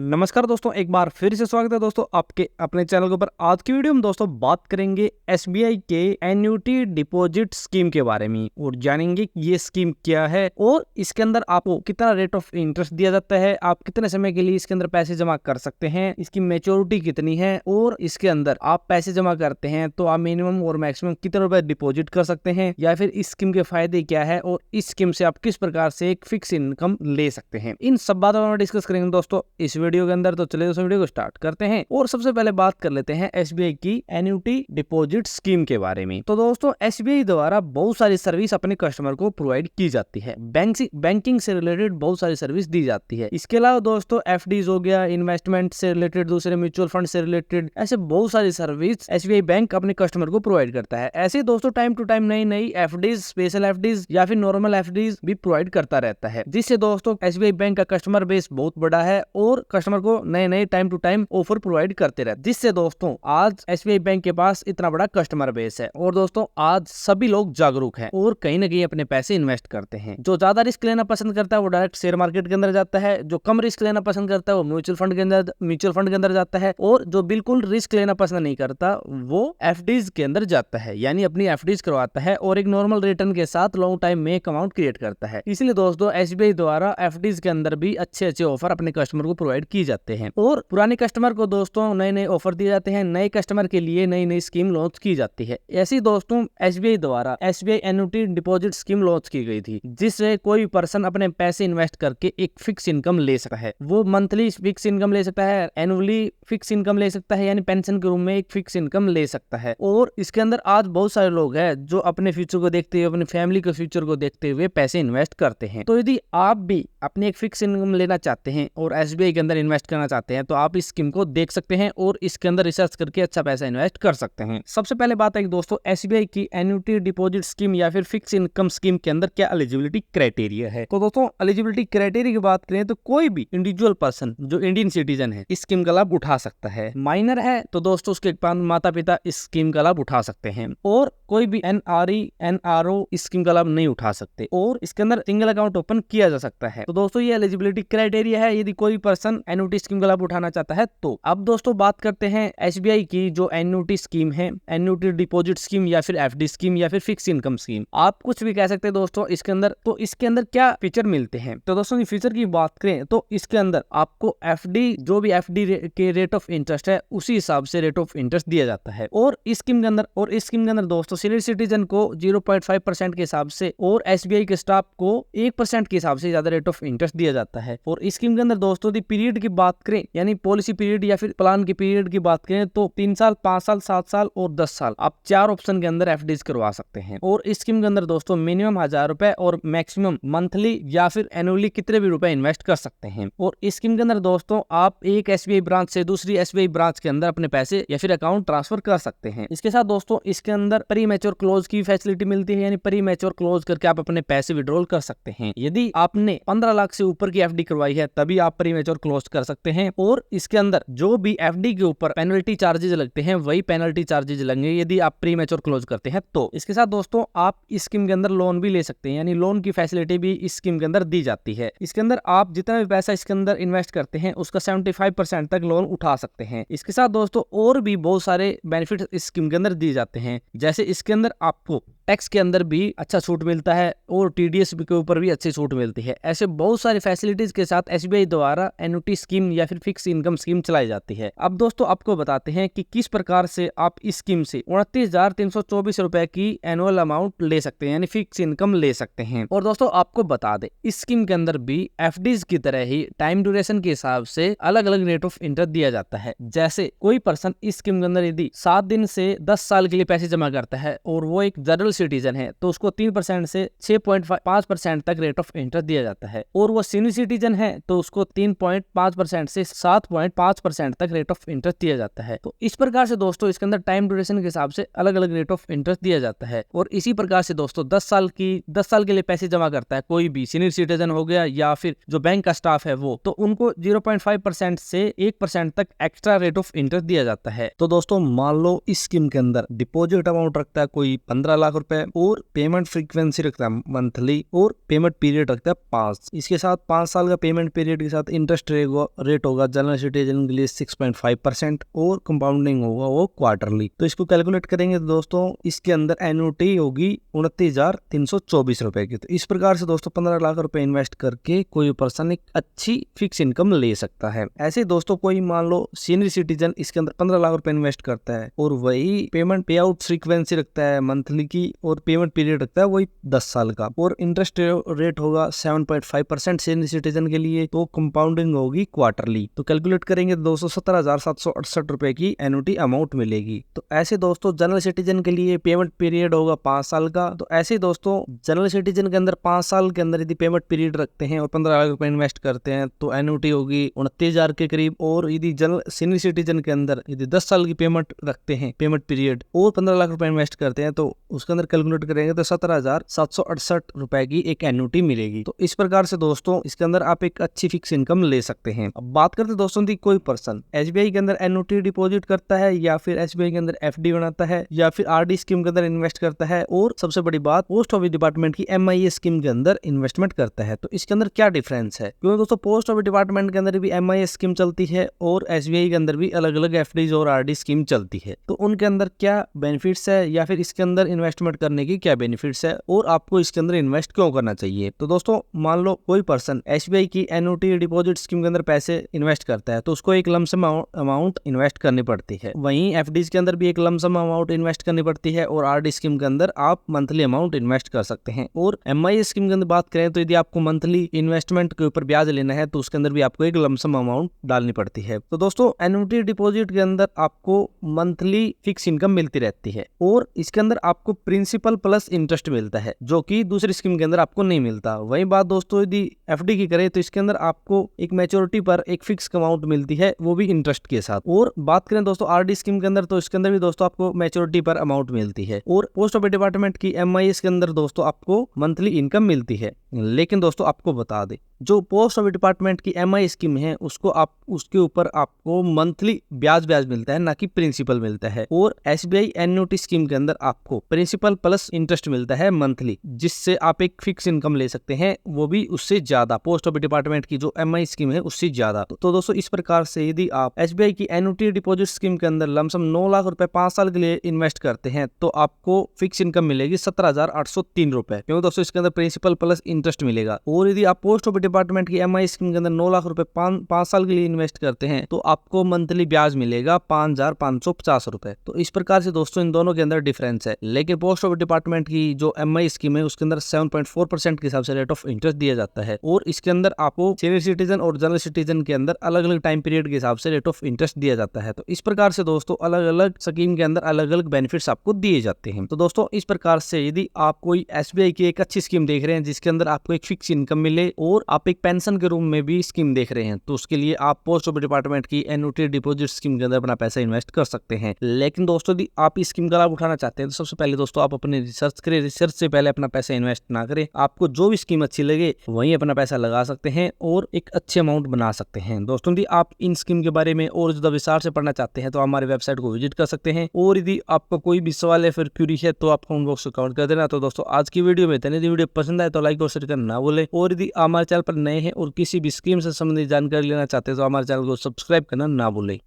नमस्कार दोस्तों, एक बार फिर से स्वागत है दोस्तों आपके अपने चैनल के ऊपर। आज की वीडियो में दोस्तों बात करेंगे एसबीआई के एन्युटी डिपॉजिट स्कीम के बारे में और जानेंगे कि ये स्कीम क्या है और इसके अंदर आपको कितना रेट ऑफ इंटरेस्ट दिया जाता है, आप कितने समय के लिए इसके अंदर पैसे जमा कर सकते हैं, इसकी मैच्योरिटी कितनी है और इसके अंदर आप पैसे जमा करते हैं तो आप मिनिमम और मैक्सिमम कितने रुपए डिपॉजिट कर सकते हैं, या फिर इस स्कीम के फायदे क्या है और इस स्कीम से आप किस प्रकार से एक फिक्स इनकम ले सकते हैं। इन सब बातों में डिस्कस करेंगे दोस्तों इस वीडियो के अंदर। तो चलिए दोस्तों वीडियो को स्टार्ट करते हैं और सबसे पहले बात कर लेते हैं एसबीआई की एन्युटी डिपॉजिट स्कीम के बारे में। तो दोस्तों एसबीआई द्वारा बहुत सारी सर्विस अपने कस्टमर को प्रोवाइड की जाती है। बैंकिंग से रिलेटेड बहुत सारी सर्विस दी जाती है। इसके अलावा दोस्तों एफडीज हो गया, इन्वेस्टमेंट से रिलेटेड, दूसरे म्यूचुअल फंड से रिलेटेड, ऐसे बहुत सारी सर्विस एसबीआई बैंक अपने कस्टमर को प्रोवाइड करता है। ऐसे दोस्तों टाइम टू टाइम नई नई एफडीज, स्पेशल एफडीज या फिर नॉर्मल एफडीज भी प्रोवाइड करता रहता है, जिससे दोस्तों एसबीआई बैंक का कस्टमर बेस बहुत बड़ा है और कस्टमर को नए नए time to time offer provide करते रहते, जिससे दोस्तों आज एसबीआई बैंक के पास इतना बड़ा कस्टमर बेस है और दोस्तों आज सभी लोग जागरूक हैं और कहीं ना कहीं अपने पैसे इन्वेस्ट करते हैं। जो ज्यादा रिस्क लेना पसंद करता है वो डायरेक्ट शेयर मार्केट के अंदर जाता है, जो कम रिस्क लेना पसंद करता है वो म्यूचुअल फंड के अंदर जाता है, और जो बिल्कुल रिस्क लेना पसंद नहीं करता वो एफडीज के अंदर जाता है, यानी अपनी एफडीज करवाता है और एक नॉर्मल रिटर्न के साथ लॉन्ग टाइम में एक अमाउंट क्रिएट करता है। इसलिए दोस्तों एसबीआई द्वारा एफडीज के अंदर भी अच्छे अच्छे ऑफर अपने कस्टमर को प्रोवाइड की जाते हैं और पुराने कस्टमर को दोस्तों नए नए ऑफर दिए जाते हैं। नए कस्टमर के लिए नई नई स्कीम लॉन्च की जाती है। ऐसी दोस्तों एसबीआई द्वारा SBI annuity deposit scheme launch की गई थी, जिससे कोई पर्सन अपने पैसे इन्वेस्ट करके एक फिक्स इनकम ले सकता है। वो मंथली फिक्स इनकम ले सकता है, एनुअली फिक्स इनकम ले सकता है, यानी पेंशन के रूप में एक फिक्स इनकम ले सकता है। और इसके अंदर आज बहुत सारे लोग हैं जो अपने फ्यूचर को देखते हुए, अपने फैमिली के फ्यूचर को देखते हुए पैसे इन्वेस्ट करते हैं। तो यदि आप भी अपने एक फिक्स इनकम लेना चाहते हैं और एसबीआई के अंदर इन्वेस्ट करना चाहते हैं तो आप इस स्कीम को देख सकते हैं और इसके अंदर रिसर्च करके अच्छा पैसा इन्वेस्ट कर सकते हैं। सबसे पहले बात है दोस्तों एसबीआई की एन्युटी डिपॉजिट स्कीम या फिर फिक्स इनकम स्कीम के अंदर क्या एलिजिबिलिटी क्राइटेरिया है। तो दोस्तों एलिजिबिलिटी क्राइटेरिया की बात करें तो कोई भी इंडिविजुअल पर्सन जो इंडियन सिटीजन है इस स्कीम का लाभ उठा सकता है। माइनर है तो दोस्तों उसके माता पिता इस स्कीम का लाभ उठा सकते हैं और कोई भी एनआरई एनआरओ इस स्कीम का लाभ नहीं उठा सकते और इसके अंदर सिंगल अकाउंट ओपन किया जा सकता है। तो दोस्तों ये एलिजिबिलिटी क्राइटेरिया है यदि कोई पर्सन एन्युटी स्कीम का लाभ उठाना चाहता है तो। अब दोस्तों बात करते हैं एसबीआई की जो एन्युटी स्कीम है, एन्युटी डिपॉजिट स्कीम या फिर एफडी स्कीम या फिर फिक्स इनकम स्कीम, आप कुछ भी कह सकते हैं दोस्तों इसके अंदर। तो इसके अंदर क्या फीचर मिलते हैं तो दोस्तों फीचर की बात करें तो इसके अंदर आपको एफडी, जो भी एफडी के रेट ऑफ इंटरेस्ट है उसी हिसाब से रेट ऑफ इंटरेस्ट दिया जाता है। और इस स्कीम के अंदर दोस्तों सीनियर सिटीजन को 0.5% के हिसाब से और एसबीआई के स्टाफ को 1% के हिसाब से ज्यादा रेट ऑफ इंटरेस्ट दिया जाता है। और इस स्कीम के अंदर दोस्तों दी पीरियड की बात करें, यानी पॉलिसी पीरियड या फिर प्लान की पीरियड की बात करें तो 3 साल, 5 साल, 7 साल और 10 साल, आप 4 ऑप्शन के अंदर एफडीज करवा सकते हैं। और इस स्कीम के अंदर दोस्तों मिनिमम 1000 रुपए और मैक्सिमम मंथली या फिर एनुअली कितने भी रुपए इन्वेस्ट कर सकते हैं। और इस स्कीम के अंदर दोस्तों आप एक एसबीआई ब्रांच से दूसरी एसबीआई ब्रांच के अंदर अपने पैसे या फिर अकाउंट ट्रांसफर कर सकते हैं। इसके साथ दोस्तों इसके अंदर प्री मैच्योर क्लोज की फैसिलिटी मिलती है, यानी प्री मैच्योर क्लोज करके आप अपने पैसे विड्रॉल कर सकते हैं। यदि आपने 15 लाख से ऊपर की एफडी करवाई है तभी आप प्री मैच्योर क्लोज कर सकते हैं। और इसके अंदर जो भी एफडी के ऊपर पेनल्टी चार्जेस लगते हैं वही पेनल्टी चार्जेस लगेंगे यदि आप प्री मैच्योर क्लोज करते हैं तो। इसके साथ दोस्तों आप इस स्कीम के अंदर लोन भी ले सकते हैं, यानी लोन की फैसिलिटी भी इस स्कीम के अंदर दी जाती है। इसके अंदर आप जितना भी पैसा इसके अंदर इन्वेस्ट करते हैं उसका 75% तक लोन उठा सकते हैं। इसके साथ दोस्तों और भी बहुत सारे बेनिफिट इस स्कीम के अंदर दिए जाते हैं, जैसे इसके अंदर आपको टैक्स के अंदर भी अच्छा छूट मिलता है और टीडीएस के ऊपर भी अच्छी छूट मिलती है। ऐसे बहुत सारी फैसिलिटीज के साथ एसबीआई द्वारा एन्युटी स्कीम या फिर फिक्स इनकम स्कीम चलाई जाती है। अब दोस्तों आपको बताते हैं कि किस प्रकार से आप इस स्कीम से 29,324 रुपए की एनुअल अमाउंट ले सकते हैं, यानी फिक्स इनकम ले सकते हैं। और दोस्तों आपको बता दें इस स्कीम के अंदर भी एफडीज की तरह ही टाइम ड्यूरेशन के हिसाब से अलग अलग रेट ऑफ इंटरेस्ट दिया जाता है। जैसे कोई पर्सन इस स्कीम के अंदर यदि 7 दिन से 10 साल के लिए पैसे जमा करता है और वो एक जनरल सिटीजन है तो उसको 3% से 6.5% तक रेट ऑफ इंटरेस्ट दिया जाता है। और वो सीनियर सिटीजन है तो उसको 3.5% से 7.5% तक रेट ऑफ इंटरेस्ट दिया जाता है। तो इस प्रकार से दोस्तों इसके अंदर टाइम ड्यूरेशन के हिसाब से अलग अलग रेट ऑफ इंटरेस्ट दिया जाता है। और इसी प्रकार से दोस्तों 10 साल के लिए पैसे जमा करता है कोई भी सीनियर सिटीजन हो गया या फिर जो बैंक का स्टाफ है वो, तो उनको 0.5% से 1% तक एक्स्ट्रा रेट ऑफ इंटरेस्ट दिया जाता है। तो दोस्तों मान लो इस स्कीम के अंदर डिपॉजिट अमाउंट रखता है कोई 15 लाख रुपए और पेमेंट फ्रीक्वेंसी रखता है मंथली और पेमेंट पीरियड रखता है 5। इसके साथ 5 साल का पेमेंट पीरियड के साथ इंटरेस्ट रेट होगा जनरल सिटीजन के लिए 6.5% और कंपाउंडिंग होगा वो क्वार्टरली। तो इसको कैलकुलेट करेंगे तो दोस्तों इसके अंदर एन्युटी होगी 29,324 रुपए की। तो इस प्रकार से दोस्तों 15 लाख रुपए इन्वेस्ट करके कोई पर्सन एक अच्छी फिक्स इनकम ले सकता है। ऐसे दोस्तों कोई मान लो सीनियर सिटीजन इसके अंदर 15 लाख रुपए इन्वेस्ट करता है और वही पेमेंट पे आउट फ्रीक्वेंसी रखता है मंथली की और पेमेंट पीरियड रखता है वही 10 साल का और इंटरेस्ट रेट होगा 7.5% सीनियर सिटीजन के लिए, तो कंपाउंडिंग होगी क्वार्टरली। तो कैलकुलेट करेंगे 217,768 रुपए की एन्युटी अमाउंट मिलेगी। तो ऐसे दोस्तों जनरल सिटीजन के लिए पेमेंट पीरियड होगा 5 साल का। तो ऐसे दोस्तों जनरल सिटीजन के अंदर 5 साल के अंदर यदि पेमेंट पीरियड रखते हैं और 15 लाख रुपए इन्वेस्ट करते हैं तो एन्युटी होगी 29,000 के करीब। और यदि जनरल सीनियर सिटीजन के अंदर यदि 10 साल की पेमेंट रखते हैं पेमेंट पीरियड और 15 लाख रुपए इन्वेस्ट करते हैं तो उसके अंदर कैलकुलेट करेंगे तो 17,768 रुपए की एक एन्युटी मिलेगी। तो इस प्रकार से दोस्तों इसके अंदर आप एक अच्छी फिक्स इनकम ले सकते हैं। अब बात करते हैं दोस्तों की कोई पर्सन एसबीआई के अंदर एन्युटी डिपॉजिट करता है या फिर एसबीआई के अंदर एफडी बनाता है या फिर आरडी स्कीम के अंदर इन्वेस्ट करता है और सबसे बड़ी बात पोस्ट ऑफिस डिपार्टमेंट की एमआईए स्कीम के अंदर इन्वेस्टमेंट करता है। तो इसके अंदर क्या डिफरेंस है? क्योंकि दोस्तों पोस्ट ऑफिस डिपार्टमेंट के अंदर भी एमआईए स्कीम चलती है और एसबीआई के अंदर भी अलग अलग एफडीज और आरडी स्कीम चलती है। तो उनके अंदर क्या बेनिफिट्स है या फिर इसके अंदर इन्वेस्टमेंट करने की क्या बेनिफिट्स है और आपको इसके अंदर इन्वेस्ट क्यों करना चाहिए? तो दोस्तों मान लो कोई पर्सन एसबीआई की एन्युटी डिपॉजिट स्कीम के अंदर पैसे इन्वेस्ट करता है तो उसको एक लमसम अमाउंट इन्वेस्ट करनी पड़ती है। वहीं एफडीज के अंदर भी एक लमसम अमाउंट इन्वेस्ट करनी पड़ती है और आरडी स्कीम के अंदर आप मंथली अमाउंट इन्वेस्ट कर सकते हैं। और एमआईए स्कीम के अंदर बात करें तो यदि आपको मंथली इन्वेस्टमेंट के ऊपर ब्याज लेना है तो उसके अंदर भी आपको एक लमसम अमाउंट डालनी पड़ती है। तो दोस्तों एन्युटी डिपॉजिट के अंदर आपको मंथली फिक्स इनकम मिलती रहती है और इसके अंदर आपको प्रिंसिपल प्लस इंटरेस्ट मिलता है जो कि दूसरी स्कीम के अंदर आपको नहीं मिलता। वही बात दोस्तों यदि एफडी की करें तो इसके अंदर आपको एक मैच्योरिटी पर एक फिक्स अमाउंट मिलती है वो भी इंटरेस्ट के साथ। और बात करें दोस्तों आरडी स्कीम के अंदर तो इसके अंदर भी दोस्तों आपको मैच्योरिटी पर अमाउंट मिलती है और पोस्ट ऑफिस डिपार्टमेंट की एमआईएस के अंदर दोस्तों आपको मंथली इनकम मिलती है। लेकिन दोस्तों आपको बता दें जो पोस्ट ऑफिस डिपार्टमेंट की एमआई स्कीम है उसको आप उसके ऊपर आपको मंथली ब्याज मिलता है ना कि प्रिंसिपल मिलता है। और एसबीआई एन्युटी स्कीम के अंदर आपको प्रिंसिपल प्लस इंटरेस्ट मिलता है मंथली जिससे आप एक फिक्स इनकम ले सकते हैं वो भी उससे ज्यादा पोस्ट ऑफिस डिपार्टमेंट की जो एमआई स्कीम है उससे ज्यादा। तो दोस्तों इस प्रकार से यदि आप एसबीआई की एन्युटी डिपॉजिट स्कीम के अंदर लमसम 9 लाख रुपए 5 साल के लिए इन्वेस्ट करते हैं तो आपको फिक्स इनकम मिलेगी 17,803 रुपए, क्योंकि दोस्तों इसके अंदर प्रिंसिपल प्लस इंटरेस्ट मिलेगा। और यदि आप पोस्ट ऑफिस डिपार्टमेंट की एमआई स्कीम के अंदर 9 लाख रुपए 5 साल के लिए इन्वेस्ट करते हैं तो आपको मंथली ब्याज मिलेगा 5,550 रुपए। तो इस प्रकार से दोस्तों इन दोनों के अंदर डिफरेंस है। लेकिन पोस्ट ऑफिस डिपार्टमेंट की जो एमआई स्कीम है उसके अंदर 7.4% के हिसाब से रेट ऑफ इंटरेस्ट दिया जाता है और इसके अंदर आपको सीनियर सिटीजन और जनरल सिटीजन के अंदर अलग अलग टाइम पीरियड के हिसाब से रेट ऑफ इंटरेस्ट दिया जाता है। तो इस प्रकार से दोस्तों अलग अलग स्कीम के अंदर अलग अलग बेनिफिट्स आपको दिए जाते हैं। तो दोस्तों इस प्रकार से यदि आप कोई एसबीआई की एक अच्छी स्कीम देख रहे हैं जिसके अंदर आपको एक फिक्स इनकम मिले और आप एक पेंशन के रूप में भी स्कीम देख रहे हैं तो उसके लिए आप पोस्ट ऑफिस डिपार्टमेंट की एन्युटी डिपॉजिट स्कीम के अंदर अपना पैसा इन्वेस्ट कर सकते हैं। लेकिन दोस्तों यदि आप इस स्कीम का लाभ उठाना चाहते हैं तो सबसे पहले दोस्तों आप अपने रिसर्च करें। रिसर्च से पहले अपना पैसा इन्वेस्ट ना करें। आपको जो भी स्कीम अच्छी लगे वहीं अपना पैसा लगा सकते हैं और एक अच्छे अमाउंट बना सकते हैं। दोस्तों यदि आप इन स्कीम के बारे में और ज्यादा विस्तार से पढ़ना चाहते हैं तो हमारे वेबसाइट को विजिट कर सकते हैं और यदि आपका कोई भी सवाल या फिर क्यूरी है तो आप कमेंट बॉक्स में कमेंट कर देना। तो दोस्तों आज की वीडियो में यदि वीडियो पसंद आए तो लाइक और शेयर करना ना भूलें और यदि हमारे चैनल पर नए हैं और किसी भी स्कीम से संबंधित जानकारी लेना चाहते हैं तो हमारे चैनल को सब्सक्राइब करना ना भूलें।